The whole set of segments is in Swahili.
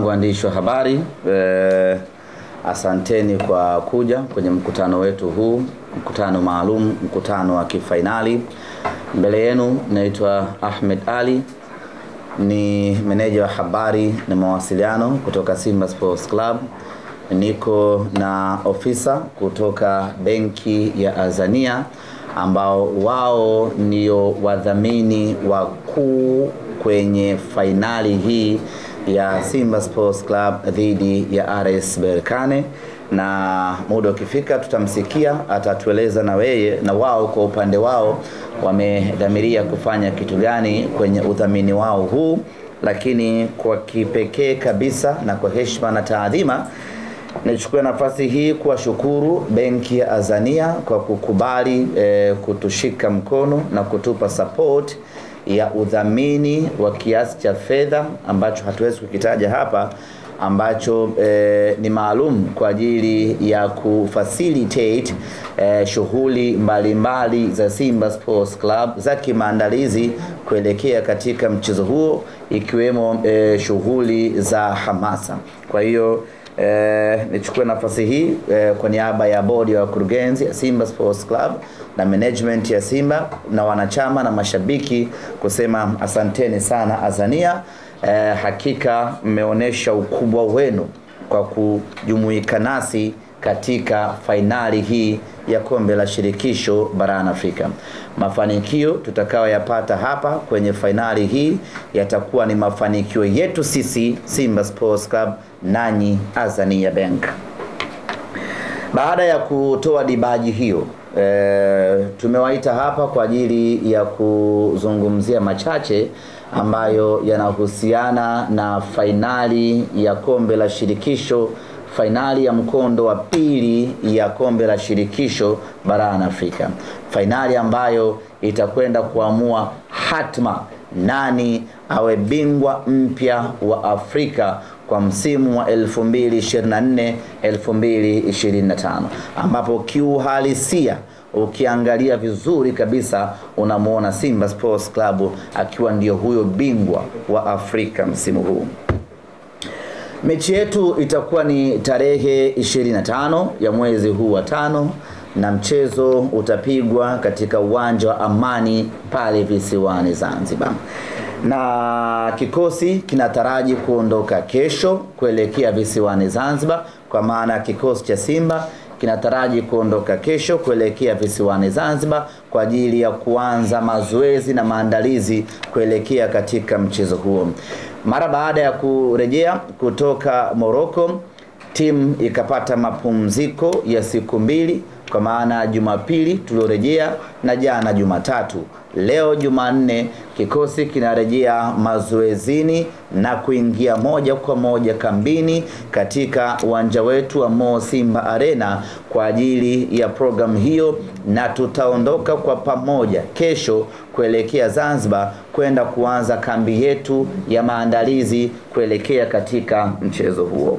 Waandishi wa habari, asanteni kwa kuja kwenye mkutano wetu huu, mkutano maalum, mkutano wa kifainali. Mbele yenu naitwa Ahmed Ali, ni meneja wa habari na mawasiliano kutoka Simba Sports Club. Niko na ofisa kutoka benki ya Azania ambao wao ndio wadhamini wakuu kwenye fainali hii ya Simba Sports Club dhidi ya RS Berkane, na muda ukifika tutamsikia atatueleza na wao kwa upande wao wamedhamiria kufanya kitu gani kwenye udhamini wao huu. Lakini kwa kipekee kabisa na kwa heshima na taadhima, nichukue nafasi hii kuwashukuru benki ya Azania kwa kukubali kutushika mkono na kutupa support ya udhamini wa kiasi cha fedha ambacho hatuwezi kukitaja hapa, ambacho ni maalum kwa ajili ya kufacilitate shughuli mbalimbali za Simba Sports Club za kimaandalizi kuelekea katika mchezo huo, ikiwemo shughuli za hamasa. Kwa hiyo nichukue nafasi hii kwa niaba ya bodi ya wakurugenzi ya Simba Sports Club na management ya Simba na wanachama na mashabiki kusema asanteni sana Azania. Hakika mmeonesha ukubwa wenu kwa kujumuika nasi katika fainali hii ya kombe la shirikisho barani Afrika. Mafanikio tutakayoyapata hapa kwenye fainali hii yatakuwa ni mafanikio yetu sisi Simba Sports Club nanyi Azania Bank. Baada ya kutoa dibaji hiyo, tumewaita hapa kwa ajili ya kuzungumzia machache ambayo yanahusiana na fainali ya kombe la shirikisho, fainali ya mkondo wa pili ya kombe la shirikisho barani Afrika. Fainali ambayo itakwenda kuamua hatma nani awe bingwa mpya wa Afrika kwa msimu wa 2024-2025, ambapo kiuhalisia ukiangalia vizuri kabisa unamuona Simba Sports Club akiwa ndio huyo bingwa wa Afrika msimu huu. Mechi yetu itakuwa ni tarehe 25 ya mwezi huu wa 5, na mchezo utapigwa katika uwanja wa Amani pale visiwani Zanzibar. Na kikosi kinataraji kuondoka kesho kuelekea visiwani Zanzibar, kwa maana kikosi cha Simba kinataraji kuondoka kesho kuelekea visiwani Zanzibar kwa ajili ya kuanza mazoezi na maandalizi kuelekea katika mchezo huo. Mara baada ya kurejea kutoka Morocco, timu ikapata mapumziko ya siku 2, kwa maana Jumapili tuliorejea na jana Jumatatu. Leo Jumanne kikosi kinarejea mazoezini na kuingia moja kwa moja kambini katika uwanja wetu wa Mo Simba Arena kwa ajili ya program hiyo, na tutaondoka kwa pamoja kesho kuelekea Zanzibar kwenda kuanza kambi yetu ya maandalizi kuelekea katika mchezo huo.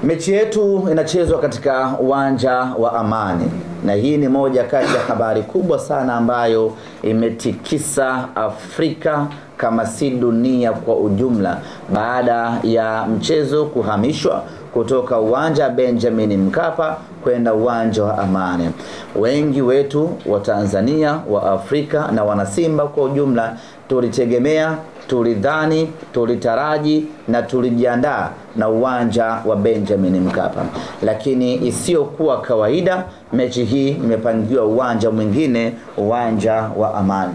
Mechi yetu inachezwa katika uwanja wa Amani, na hii ni moja kati ya habari kubwa sana ambayo imetikisa Afrika kama si dunia kwa ujumla, baada ya mchezo kuhamishwa kutoka uwanja Benjamin Mkapa kwenda uwanja wa Amani. Wengi wetu wa Tanzania, wa Afrika na wanasimba kwa ujumla tulitegemea, tulidhani, tulitaraji na tulijiandaa na uwanja wa Benjamin Mkapa, lakini isiyokuwa kawaida, mechi hii imepangiwa uwanja mwingine, uwanja wa Amani.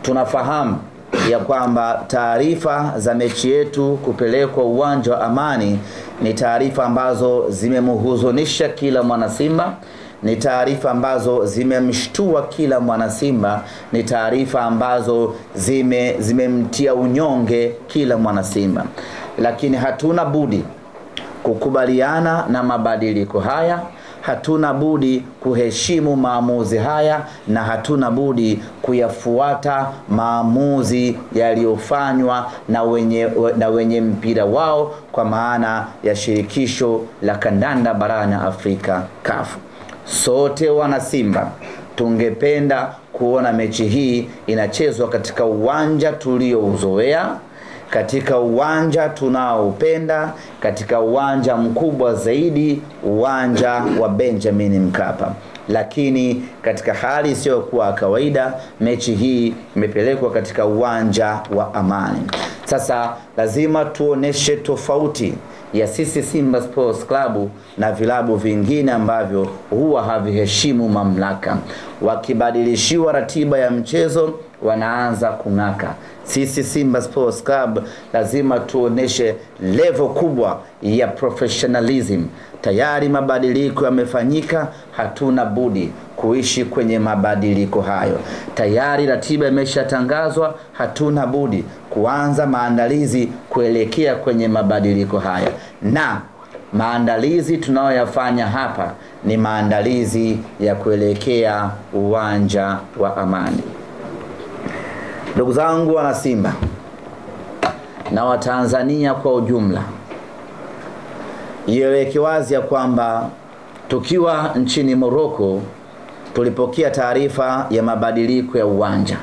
Tunafahamu ya kwamba taarifa za mechi yetu kupelekwa uwanja wa Amani ni taarifa ambazo zimemhuzunisha kila mwana Simba, ni taarifa ambazo zimemshtua kila mwana Simba, ni taarifa ambazo zimemtia unyonge kila mwana Simba. Lakini hatuna budi kukubaliana na mabadiliko haya, hatuna budi kuheshimu maamuzi haya, na hatuna budi kuyafuata maamuzi yaliyofanywa na wenye mpira wao, kwa maana ya shirikisho la kandanda barani Afrika, CAF. sote wana Simba tungependa kuona mechi hii inachezwa katika uwanja tuliouzoea, katika uwanja tunaoupenda, katika uwanja mkubwa zaidi, uwanja wa Benjamin Mkapa. Lakini katika hali sio kwa kawaida, mechi hii imepelekwa katika uwanja wa Amani. Sasa lazima tuoneshe tofauti ya sisi Simba Sports Club na vilabu vingine ambavyo huwa haviheshimu mamlaka. Wakibadilishiwa ratiba ya mchezo wanaanza kung'aka. Sisi Simba Sports Club lazima tuoneshe level kubwa ya professionalism. Tayari mabadiliko yamefanyika, hatuna budi kuishi kwenye mabadiliko hayo. Tayari ratiba imeshatangazwa, hatuna budi kuanza maandalizi kuelekea kwenye mabadiliko haya. Na maandalizi tunayoyafanya hapa ni maandalizi ya kuelekea uwanja wa Amani. Ndugu zangu wana Simba na Watanzania kwa ujumla, ieleweke wazi ya kwamba tukiwa nchini Morocco tulipokea taarifa ya mabadiliko ya uwanja,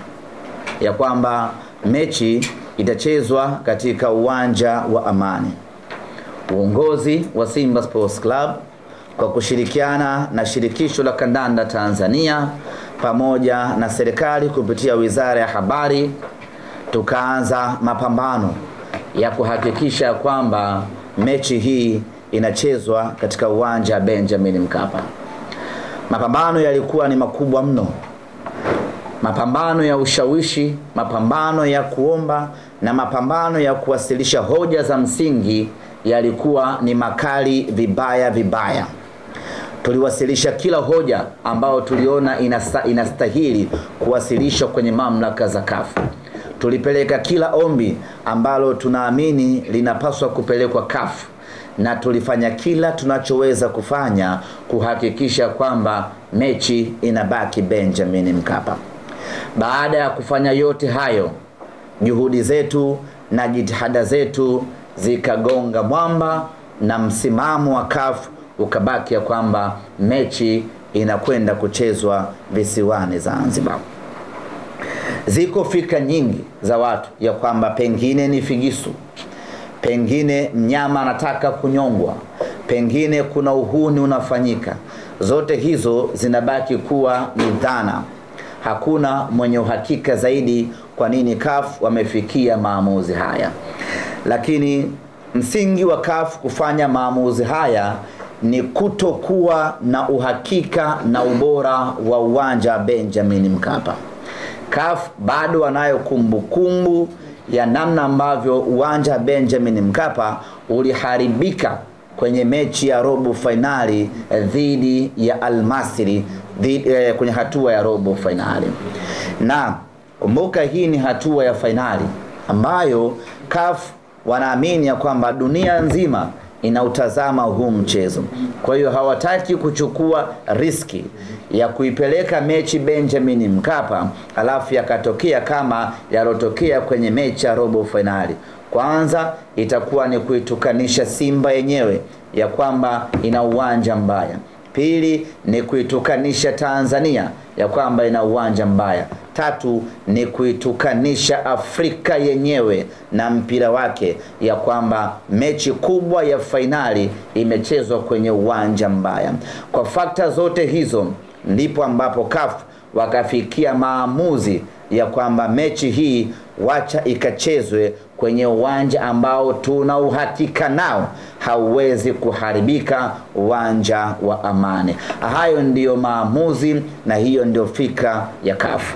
ya kwamba mechi itachezwa katika uwanja wa Amani. Uongozi wa Simba Sports Club kwa kushirikiana na shirikisho la kandanda Tanzania pamoja na serikali kupitia Wizara ya Habari, tukaanza mapambano ya kuhakikisha kwamba mechi hii inachezwa katika uwanja wa Benjamin Mkapa. Mapambano yalikuwa ni makubwa mno. Mapambano ya ushawishi, mapambano ya kuomba na mapambano ya kuwasilisha hoja za msingi yalikuwa ni makali vibaya. Tuliwasilisha kila hoja ambao tuliona inastahili kuwasilishwa kwenye mamlaka za CAF. Tulipeleka kila ombi ambalo tunaamini linapaswa kupelekwa CAF, na tulifanya kila tunachoweza kufanya kuhakikisha kwamba mechi inabaki Benjamin Mkapa. Baada ya kufanya yote hayo, juhudi zetu na jitihada zetu zikagonga mwamba na msimamo wa CAF ukabaki ya kwamba mechi inakwenda kuchezwa visiwani Zanzibar. Ziko fikra nyingi za watu ya kwamba pengine ni figisu, pengine mnyama anataka kunyongwa, pengine kuna uhuni unafanyika. Zote hizo zinabaki kuwa ni dhana. Hakuna mwenye uhakika zaidi kwa nini CAF wamefikia maamuzi haya. Lakini msingi wa CAF kufanya maamuzi haya ni kutokuwa na uhakika na ubora wa uwanja Benjamin Mkapa. CAF bado wanayo kumbukumbu ya namna ambavyo uwanja Benjamin Mkapa uliharibika kwenye mechi ya robo finali dhidi ya Al Masry kwenye hatua ya robo finali. Na kumbuka hii ni hatua ya finali ambayo CAF wanaamini ya kwamba dunia nzima inautazama huu mchezo. Kwa hiyo hawataki kuchukua riski ya kuipeleka mechi Benjamin Mkapa alafu yakatokea kama yalotokea kwenye mechi ya robo finali. Kwanza itakuwa ni kuitukanisha Simba yenyewe ya kwamba ina uwanja mbaya. Pili ni kuitukanisha Tanzania ya kwamba ina uwanja mbaya. Tatu ni kuitukanisha Afrika yenyewe na mpira wake ya kwamba mechi kubwa ya finali imechezwa kwenye uwanja mbaya. Kwa fakta zote hizo ndipo ambapo CAF wakafikia maamuzi ya kwamba mechi hii wacha ikachezwe kwenye uwanja ambao tuna uhakika nao hauwezi kuharibika, uwanja wa Amani. Hayo ndiyo maamuzi na hiyo ndio fikra ya CAF.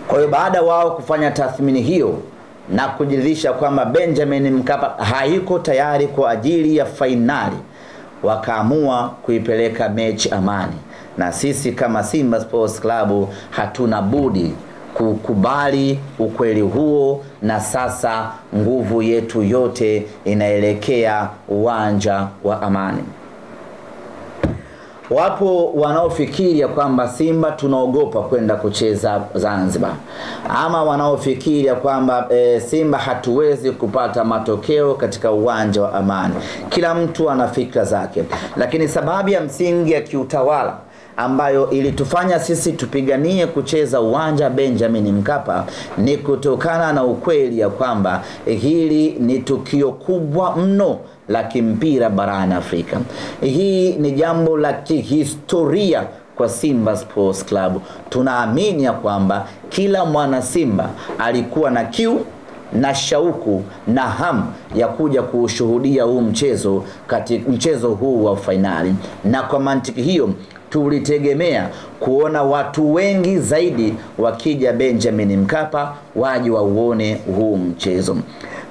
Kwa hiyo baada wao kufanya tathmini hiyo na kujiridhisha kwamba Benjamin Mkapa haiko tayari kwa ajili ya fainali, wakaamua kuipeleka mechi Amani. Na sisi kama Simba Sports Club hatuna budi kukubali ukweli huo, na sasa nguvu yetu yote inaelekea uwanja wa Amani. Wapo wanaofikiria kwamba Simba tunaogopa kwenda kucheza Zanzibar, ama wanaofikiria kwamba Simba hatuwezi kupata matokeo katika uwanja wa Amani. Kila mtu ana fikra zake, lakini sababu ya msingi ya kiutawala ambayo ilitufanya sisi tupiganie kucheza uwanja Benjamin Mkapa ni kutokana na ukweli ya kwamba hili ni tukio kubwa mno la kimpira barani Afrika. Hii ni jambo la kihistoria kwa Simba Sports Club. Tunaamini ya kwamba kila mwana Simba alikuwa na kiu na shauku na hamu ya kuja kushuhudia huu mchezo katika mchezo huu wa fainali, na kwa mantiki hiyo tulitegemea kuona watu wengi zaidi wakija Benjamin Mkapa waje wauone huu mchezo,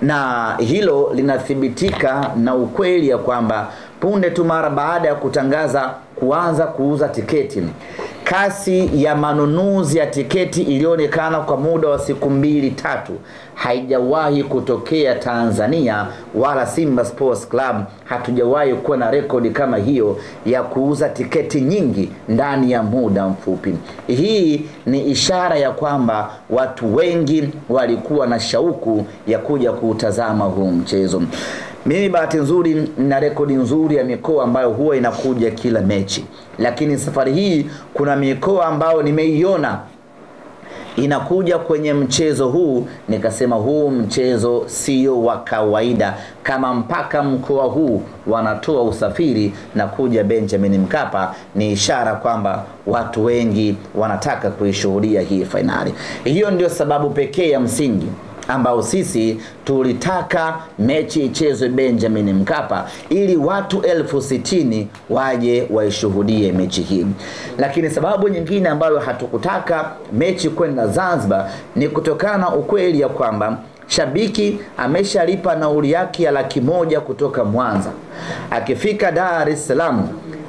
na hilo linathibitika na ukweli ya kwamba punde tu mara baada ya kutangaza kuanza kuuza tiketi, kasi ya manunuzi ya tiketi ilionekana kwa muda wa siku 2-3. Haijawahi kutokea Tanzania, wala Simba Sports Club hatujawahi kuwa na rekodi kama hiyo ya kuuza tiketi nyingi ndani ya muda mfupi. Hii ni ishara ya kwamba watu wengi walikuwa na shauku ya kuja kuutazama huu mchezo. Mimi bahati nzuri na rekodi nzuri ya mikoa ambayo huwa inakuja kila mechi, lakini safari hii kuna mikoa ambayo nimeiona inakuja kwenye mchezo huu, nikasema huu mchezo sio wa kawaida. Kama mpaka mkoa huu wanatoa usafiri na kuja Benjamin Mkapa, ni ishara kwamba watu wengi wanataka kuishuhudia hii fainali. Hiyo ndio sababu pekee ya msingi ambao sisi tulitaka mechi ichezwe Benjamin Mkapa ili watu 60,000 waje waishuhudie mechi hii. Lakini sababu nyingine ambayo hatukutaka mechi kwenda Zanzibar ni kutokana na ukweli ya kwamba shabiki ameshalipa nauli yake ya $100,000 kutoka Mwanza. Akifika Dar es Salaam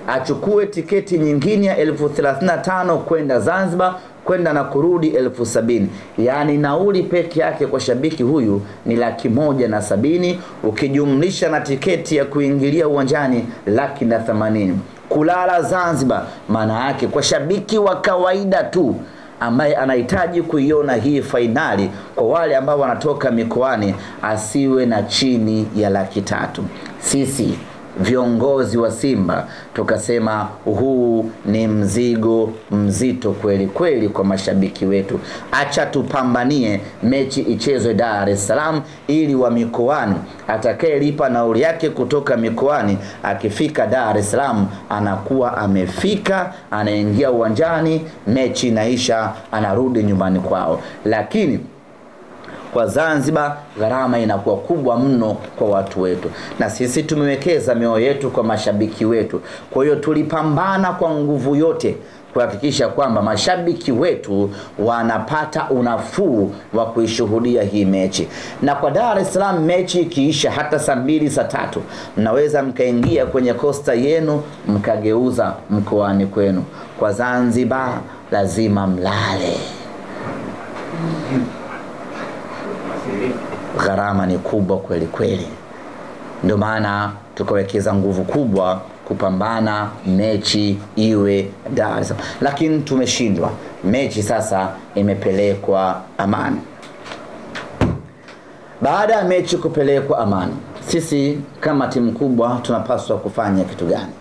achukue tiketi nyingine ya 35,000 kwenda Zanzibar, kwenda na kurudi 70,000. Yani nauli peke yake kwa shabiki huyu ni $170,000, ukijumlisha na tiketi ya kuingilia uwanjani $180,000. Kulala Zanzibar maana yake kwa shabiki wa kawaida tu ambaye anahitaji kuiona hii fainali, kwa wale ambao wanatoka mikoani, asiwe na chini ya $300,000. Sisi viongozi wa Simba tukasema huu ni mzigo mzito kweli kweli kwa mashabiki wetu. Acha tupambanie mechi ichezwe Dar es Salaam, ili wa mikoani atakayelipa nauli yake kutoka mikoani akifika Dar es Salaam anakuwa amefika, anaingia uwanjani, mechi inaisha, anarudi nyumbani kwao. Lakini kwa Zanzibar gharama inakuwa kubwa mno kwa watu wetu, na sisi tumewekeza mioyo yetu kwa mashabiki wetu. Kwa hiyo tulipambana kwa nguvu yote kuhakikisha kwamba mashabiki wetu wanapata unafuu wa kuishuhudia hii mechi. Na kwa Dar es Salaam mechi ikiisha hata saa 2 saa 3, mnaweza mkaingia kwenye kosta yenu mkageuza mkoani kwenu. Kwa Zanzibar lazima mlale. Gharama ni kubwa kweli kweli. Ndio maana tukawekeza nguvu kubwa kupambana mechi iwe Dar es Salaam, lakini tumeshindwa. Mechi sasa imepelekwa Amani. Baada ya mechi kupelekwa Amani, sisi kama timu kubwa tunapaswa kufanya kitu gani?